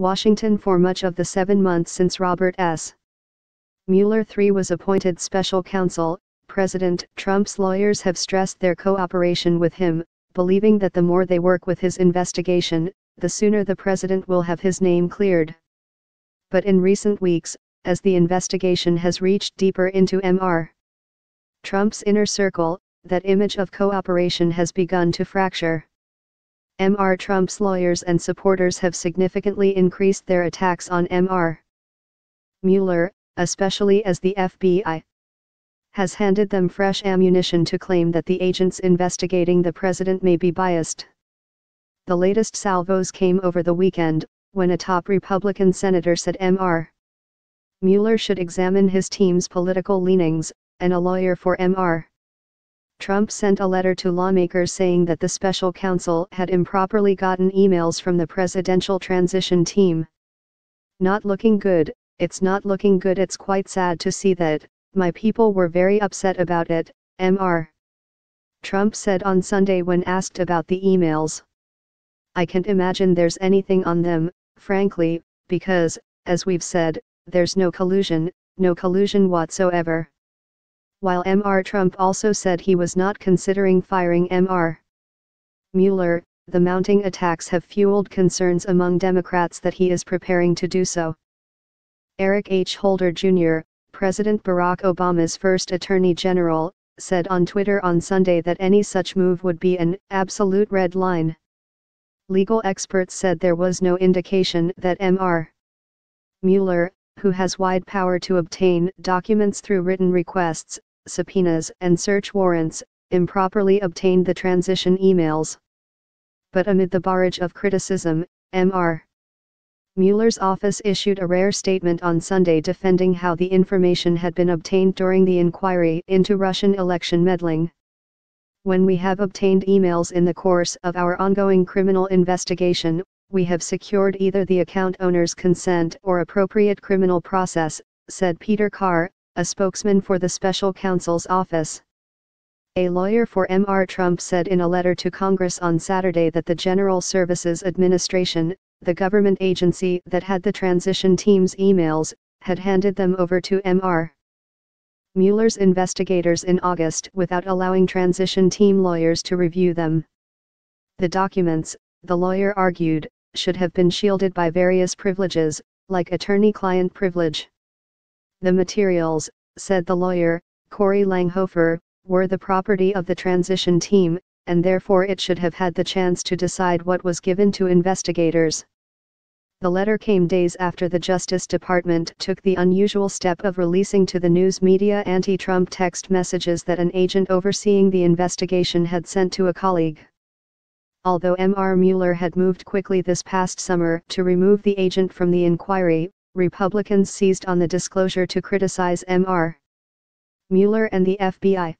Washington. For much of the 7 months since Robert S. Mueller III was appointed special counsel, President Trump's lawyers have stressed their cooperation with him, believing that the more they work with his investigation, the sooner the president will have his name cleared. But in recent weeks, as the investigation has reached deeper into Mr. Trump's inner circle, that image of cooperation has begun to fracture. Mr. Trump's lawyers and supporters have significantly increased their attacks on Mr. Mueller, especially as the FBI has handed them fresh ammunition to claim that the agents investigating the president may be biased. The latest salvos came over the weekend, when a top Republican senator said Mr. Mueller should examine his team's political leanings, and a lawyer for Mr. Trump sent a letter to lawmakers saying that the special counsel had improperly gotten emails from the presidential transition team. Not looking good, it's not looking good. It's quite sad to see that. My people were very upset about it, Mr. Trump said on Sunday when asked about the emails. I can't imagine there's anything on them, frankly, because, as we've said, there's no collusion whatsoever. While Mr. Trump also said he was not considering firing Mr. Mueller, the mounting attacks have fueled concerns among Democrats that he is preparing to do so. Eric H. Holder Jr., President Barack Obama's first Attorney General, said on Twitter on Sunday that any such move would be an absolute red line. Legal experts said there was no indication that Mr. Mueller, who has wide power to obtain documents through written requests, subpoenas and search warrants, improperly obtained the transition emails. But amid the barrage of criticism, Mr. Mueller's office issued a rare statement on Sunday defending how the information had been obtained during the inquiry into Russian election meddling. When we have obtained emails in the course of our ongoing criminal investigation, we have secured either the account owner's consent or appropriate criminal process, said Peter Carr, a spokesman for the special counsel's office. A lawyer for Mr. Trump said in a letter to Congress on Saturday that the General Services Administration, the government agency that had the transition team's emails, had handed them over to Mr. Mueller's investigators in August without allowing transition team lawyers to review them. The documents, the lawyer argued, should have been shielded by various privileges, like attorney-client privilege. The materials, said the lawyer, Corey Langhofer, were the property of the transition team, and therefore it should have had the chance to decide what was given to investigators. The letter came days after the Justice Department took the unusual step of releasing to the news media anti-Trump text messages that an agent overseeing the investigation had sent to a colleague. Although Mr. Mueller had moved quickly this past summer to remove the agent from the inquiry, Republicans seized on the disclosure to criticize Mr. Mueller and the FBI.